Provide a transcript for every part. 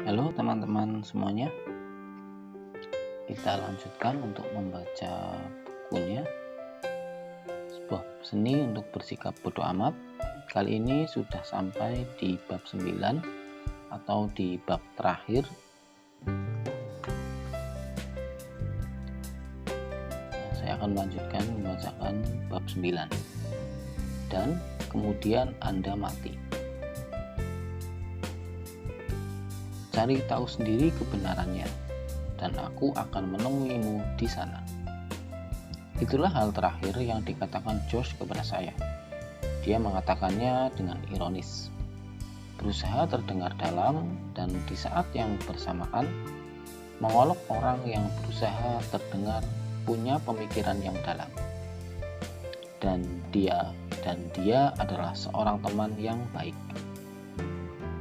Halo teman-teman semuanya, kita lanjutkan untuk membaca bukunya Sebuah Seni untuk Bersikap Bodo Amat. Kali ini sudah sampai di bab 9 atau di bab terakhir. Saya akan melanjutkan membacakan bab 9. Dan kemudian Anda mati. Cari tahu sendiri kebenarannya, dan aku akan menemuimu di sana. Itulah hal terakhir yang dikatakan Josh kepada saya. Dia mengatakannya dengan ironis, berusaha terdengar dalam, dan di saat yang bersamaan mengolok orang yang berusaha terdengar punya pemikiran yang dalam. Dan dia adalah seorang teman yang baik.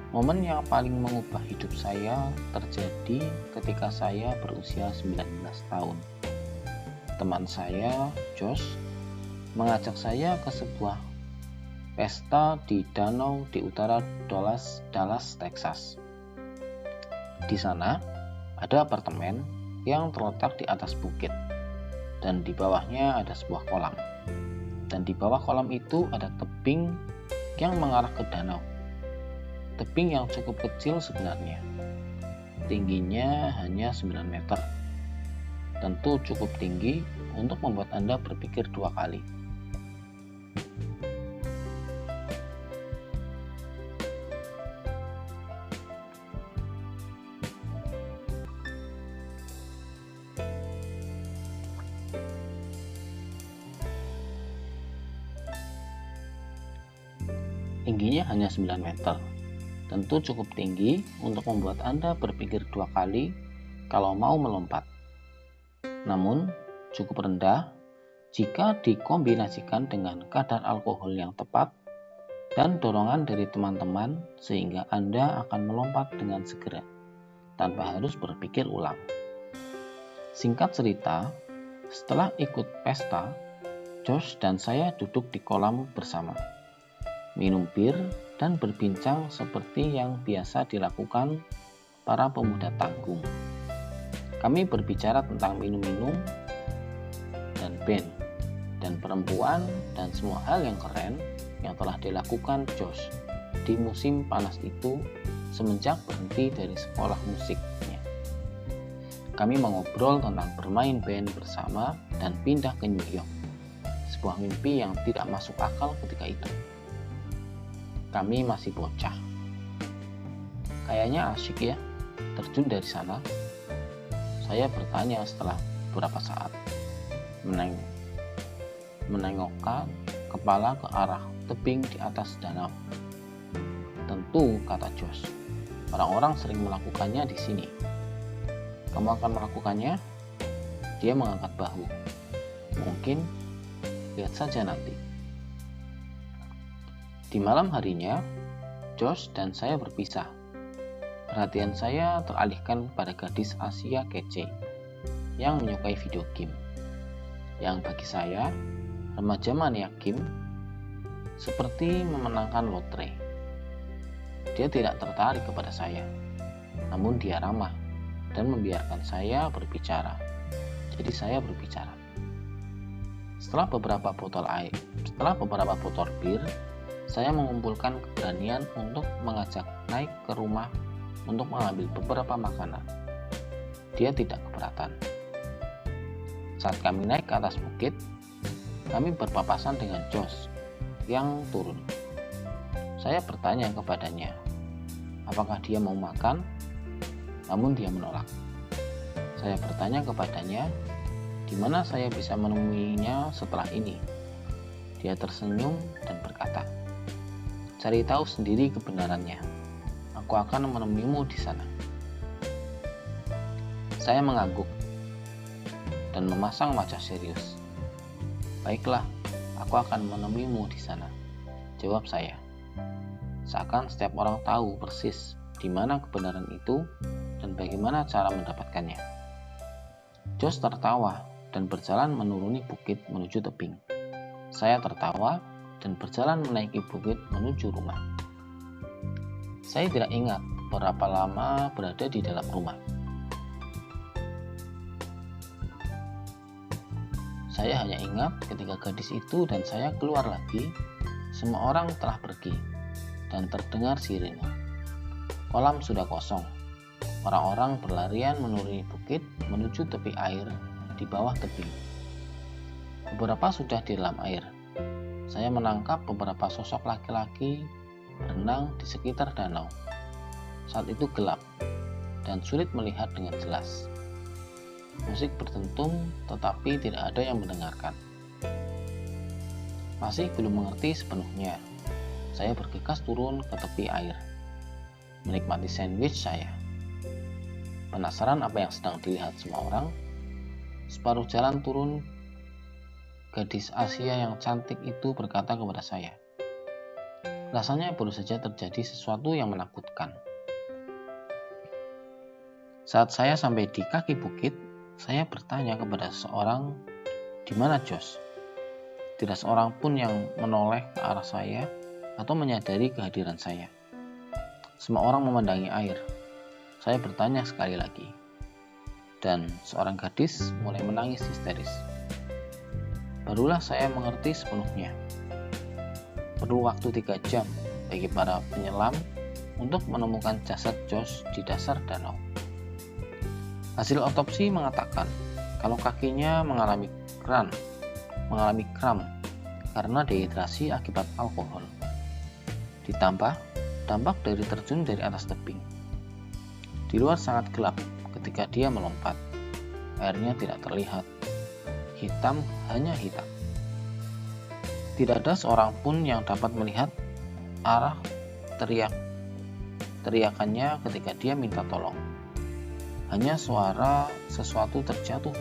Momen yang paling mengubah hidup saya terjadi ketika saya berusia 19 tahun. Teman saya, Josh, mengajak saya ke sebuah pesta di danau di utara Dallas, Texas. Di sana ada apartemen yang terletak di atas bukit, dan di bawahnya ada sebuah kolam. Dan di bawah kolam itu ada tebing yang mengarah ke danau. Tebing yang cukup kecil sebenarnya, tingginya hanya 9 meter. Tentu cukup tinggi untuk membuat Anda berpikir dua kali. Tingginya hanya 9 meter. Tentu cukup tinggi untuk membuat Anda berpikir dua kali kalau mau melompat. Namun, cukup rendah jika dikombinasikan dengan kadar alkohol yang tepat dan dorongan dari teman-teman sehingga Anda akan melompat dengan segera, tanpa harus berpikir ulang. Singkat cerita, setelah ikut pesta, Josh dan saya duduk di kolam bersama, minum bir, dan berbincang seperti yang biasa dilakukan para pemuda tanggung. Kami berbicara tentang minum-minum dan band dan perempuan dan semua hal yang keren yang telah dilakukan Josh di musim panas itu semenjak berhenti dari sekolah musiknya. Kami mengobrol tentang bermain band bersama dan pindah ke New York, sebuah mimpi yang tidak masuk akal ketika itu. Kami masih bocah. Kayaknya asyik ya, terjun dari sana. Saya bertanya setelah beberapa saat, menengokkan kepala ke arah tebing di atas danau. Tentu, kata Josh, orang-orang sering melakukannya di sini. Kamu akan melakukannya? Dia mengangkat bahu. Mungkin, lihat saja nanti. Di malam harinya, Josh dan saya berpisah. Perhatian saya teralihkan pada gadis Asia kece yang menyukai video game. Yang bagi saya, remaja mania game seperti memenangkan lotre. Dia tidak tertarik kepada saya, namun dia ramah dan membiarkan saya berbicara. Jadi saya berbicara. Setelah beberapa botol bir, saya mengumpulkan keberanian untuk mengajak naik ke rumah untuk mengambil beberapa makanan. Dia tidak keberatan. Saat kami naik ke atas bukit, kami berpapasan dengan Josh yang turun. Saya bertanya kepadanya, apakah dia mau makan? Namun dia menolak. Saya bertanya kepadanya, di mana saya bisa menemuinya setelah ini? Dia tersenyum dan berkata, cari tahu sendiri kebenarannya. Aku akan menemuimu di sana. Saya mengangguk dan memasang wajah serius. Baiklah, aku akan menemuimu di sana, jawab saya. Seakan setiap orang tahu persis di mana kebenaran itu dan bagaimana cara mendapatkannya. Josh tertawa dan berjalan menuruni bukit menuju tebing. Saya tertawa dan berjalan menaiki bukit menuju rumah. Saya tidak ingat berapa lama berada di dalam rumah. Saya hanya ingat ketika gadis itu dan saya keluar lagi, semua orang telah pergi dan terdengar sirine. Kolam sudah kosong. Orang-orang berlarian menuruni bukit menuju tepi air di bawah tebing. Beberapa sudah di dalam air. Saya menangkap beberapa sosok laki-laki berenang di sekitar danau. Saat itu gelap dan sulit melihat dengan jelas. Musik berdentum, tetapi tidak ada yang mendengarkan. Masih belum mengerti sepenuhnya. Saya bergegas turun ke tepi air, menikmati sandwich saya. Penasaran apa yang sedang dilihat semua orang? Separuh jalan turun, gadis Asia yang cantik itu berkata kepada saya, rasanya baru saja terjadi sesuatu yang menakutkan. Saat saya sampai di kaki bukit, saya bertanya kepada seseorang, di mana Josh? Tidak seorang pun yang menoleh ke arah saya atau menyadari kehadiran saya. Semua orang memandangi air. Saya bertanya sekali lagi, dan seorang gadis mulai menangis histeris. Barulah saya mengerti sepenuhnya. Perlu waktu 3 jam bagi para penyelam untuk menemukan jasad Josh di dasar danau. Hasil otopsi mengatakan kalau kakinya mengalami kram karena dehidrasi akibat alkohol. Ditambah dampak dari terjun dari atas tebing. Di luar sangat gelap ketika dia melompat. Airnya tidak terlihat. Hitam, hanya hitam. Tidak ada seorang pun yang dapat melihat arah teriakannya ketika dia minta tolong. Hanya suara sesuatu terjatuh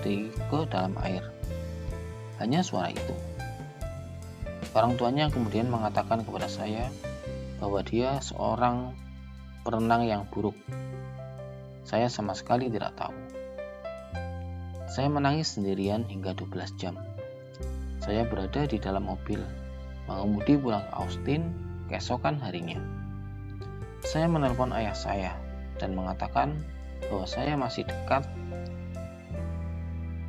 ke dalam air. Hanya suara itu. Orang tuanya kemudian mengatakan kepada saya bahwa dia seorang perenang yang buruk. Saya sama sekali tidak tahu. Saya menangis sendirian hingga 12 jam. Saya berada di dalam mobil, mengemudi pulang ke Austin keesokan harinya. Saya menelpon ayah saya dan mengatakan bahwa saya masih dekat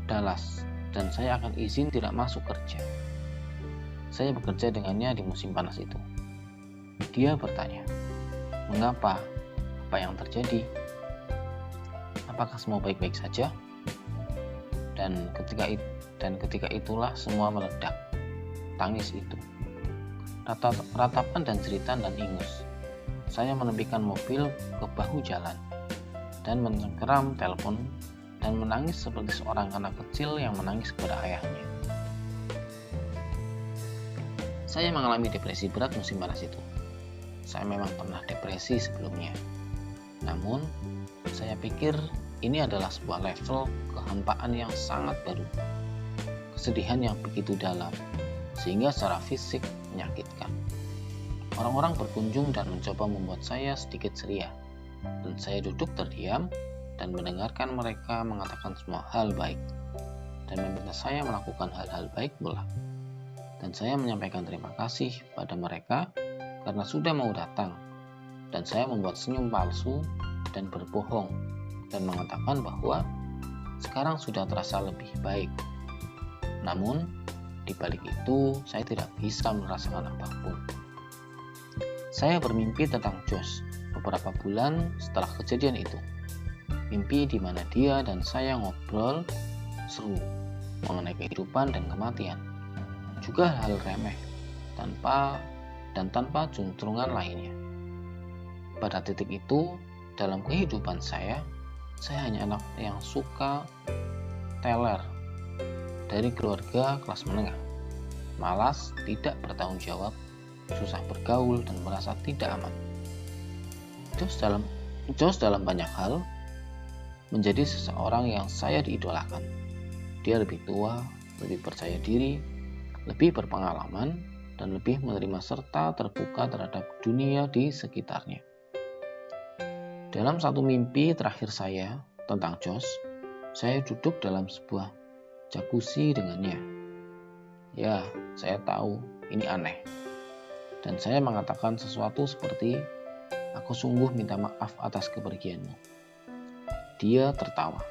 Dallas dan saya akan izin tidak masuk kerja. Saya bekerja dengannya di musim panas itu. Dia bertanya, mengapa? Apa yang terjadi? Apakah semua baik-baik saja? Dan ketika itulah semua meledak. Tangis itu, ratapan dan jeritan dan ingus. Saya menepikan mobil ke bahu jalan dan mencengkeram telepon dan menangis seperti seorang anak kecil yang menangis kepada ayahnya. Saya mengalami depresi berat musim panas itu. Saya memang pernah depresi sebelumnya. Namun, saya pikir ini adalah sebuah level kehampaan yang sangat baru. Kesedihan yang begitu dalam, sehingga secara fisik menyakitkan. Orang-orang berkunjung dan mencoba membuat saya sedikit ceria. Dan saya duduk terdiam dan mendengarkan mereka mengatakan semua hal baik dan meminta saya melakukan hal-hal baik pula. Dan saya menyampaikan terima kasih pada mereka karena sudah mau datang. Dan saya membuat senyum palsu dan berbohong dan mengatakan bahwa sekarang sudah terasa lebih baik. Namun, di balik itu saya tidak bisa merasakan apapun. Saya bermimpi tentang Josh beberapa bulan setelah kejadian itu. Mimpi di mana dia dan saya ngobrol seru mengenai kehidupan dan kematian. Juga hal remeh tanpa juntrungan lainnya. Pada titik itu, dalam kehidupan saya hanya anak yang suka teler dari keluarga kelas menengah. Malas, tidak bertanggung jawab, susah bergaul, dan merasa tidak aman. Josh dalam banyak hal menjadi seseorang yang saya diidolakan. Dia lebih tua, lebih percaya diri, lebih berpengalaman, dan lebih menerima serta terbuka terhadap dunia di sekitarnya. Dalam satu mimpi terakhir saya tentang Josh, saya duduk dalam sebuah jacuzzi dengannya. Ya, saya tahu ini aneh. Dan saya mengatakan sesuatu seperti, Aku sungguh minta maaf atas kepergianmu. Dia tertawa.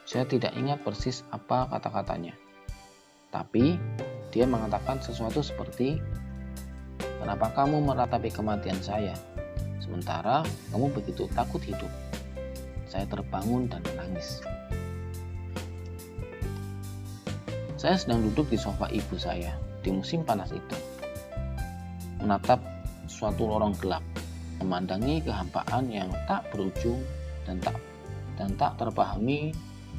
Saya tidak ingat persis apa kata-katanya. Tapi dia mengatakan sesuatu seperti, "Kenapa kamu meratapi kematian saya, sementara kamu begitu takut hidup?" Saya terbangun dan menangis. Saya sedang duduk di sofa ibu saya di musim panas itu, menatap suatu lorong gelap, memandangi kehampaan yang tak berujung dan tak terpahami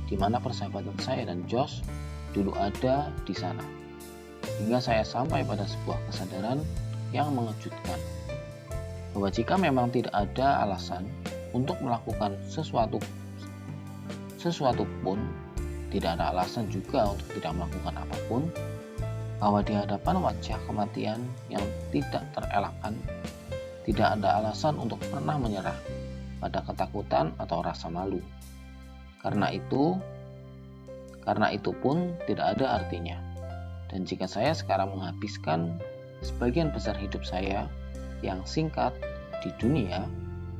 di mana persahabatan saya dan Josh dulu ada di sana. Hingga saya sampai pada sebuah kesadaran yang mengejutkan, bahwa jika memang tidak ada alasan untuk melakukan sesuatu pun, tidak ada alasan juga untuk tidak melakukan apapun, bahwa di hadapan wajah kematian yang tidak terelakkan, tidak ada alasan untuk pernah menyerah pada ketakutan atau rasa malu. Karena itu pun tidak ada artinya. Dan jika saya sekarang menghabiskan sebagian besar hidup saya yang singkat di dunia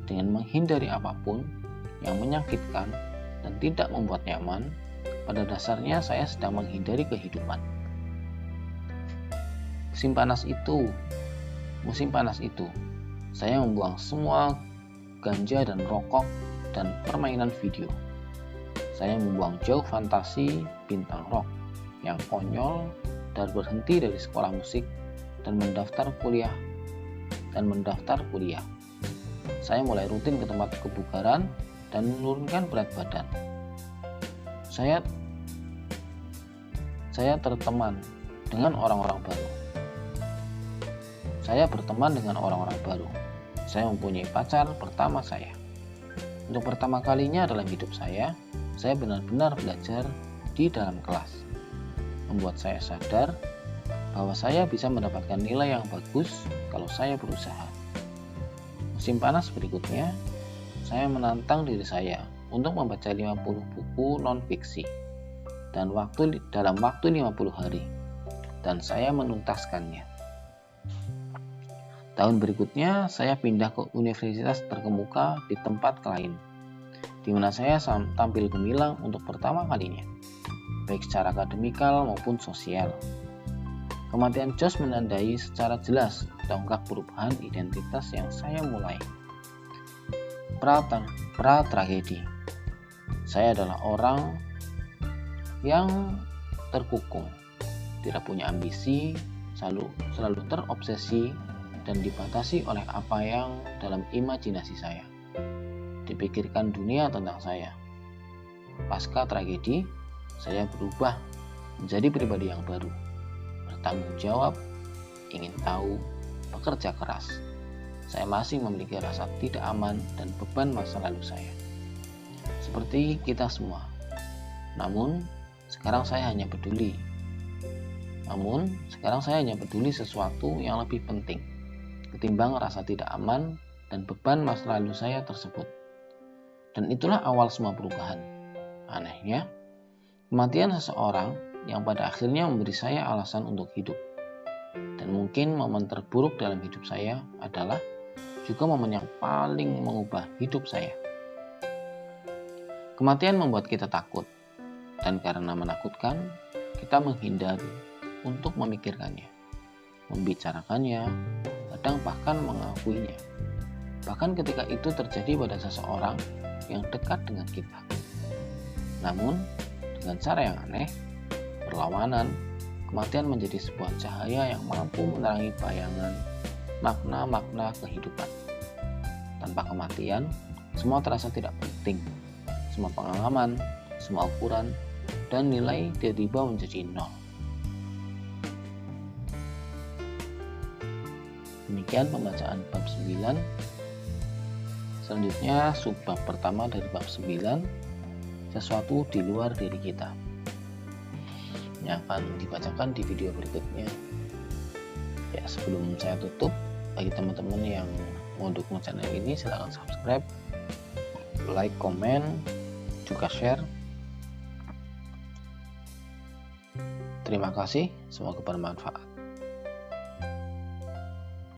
dengan menghindari apapun yang menyakitkan dan tidak membuat nyaman, pada dasarnya saya sedang menghindari kehidupan. Musim panas itu, saya membuang semua ganja dan rokok dan permainan video. Saya membuang jauh fantasi bintang rock yang konyol dan berhenti dari sekolah musik dan mendaftar kuliah. Saya mulai rutin ke tempat kebugaran dan menurunkan berat badan. Saya berteman dengan orang-orang baru. Saya mempunyai pacar pertama saya. Untuk pertama kalinya dalam hidup saya benar-benar belajar di dalam kelas. Membuat saya sadar bahwa saya bisa mendapatkan nilai yang bagus kalau saya berusaha. Musim panas berikutnya, saya menantang diri saya untuk membaca 50 buku non-fiksi dalam waktu 50 hari, dan saya menuntaskannya. Tahun berikutnya, saya pindah ke universitas terkemuka di tempat lain, di mana saya tampil gemilang untuk pertama kalinya, baik secara akademikal maupun sosial. Kematian Josh menandai secara jelas tonggak perubahan identitas yang saya mulai. Pra-tragedi. Saya adalah orang yang terkukung, tidak punya ambisi, selalu terobsesi dan dibatasi oleh apa yang dalam imajinasi saya dipikirkan dunia tentang saya. Pasca tragedi, saya berubah menjadi pribadi yang baru, bertanggung jawab, ingin tahu, bekerja keras. Saya masih memiliki rasa tidak aman dan beban masa lalu saya, seperti kita semua. Namun sekarang saya hanya peduli sesuatu yang lebih penting ketimbang rasa tidak aman dan beban masa lalu saya tersebut. Dan itulah awal semua perubahan. Anehnya, kematian seseorang yang pada akhirnya memberi saya alasan untuk hidup. Dan mungkin momen terburuk dalam hidup saya adalah juga momen yang paling mengubah hidup saya. Kematian membuat kita takut, dan karena menakutkan, kita menghindari untuk memikirkannya, membicarakannya, kadang bahkan mengakuinya. Bahkan ketika itu terjadi pada seseorang yang dekat dengan kita. Namun, dengan cara yang aneh, berlawanan, kematian menjadi sebuah cahaya yang mampu menerangi bayangan, makna-makna kehidupan. Tanpa kematian, semua terasa tidak penting. Semua pengalaman, semua ukuran, dan nilai tiba-tiba menjadi nol. Demikian pembacaan bab 9. Selanjutnya subbab pertama dari bab 9, sesuatu di luar diri kita, yang akan dibacakan di video berikutnya. Ya, sebelum saya tutup, bagi teman-teman yang mau dukung channel ini, silahkan subscribe, like, komen, juga share. Terima kasih, semoga bermanfaat.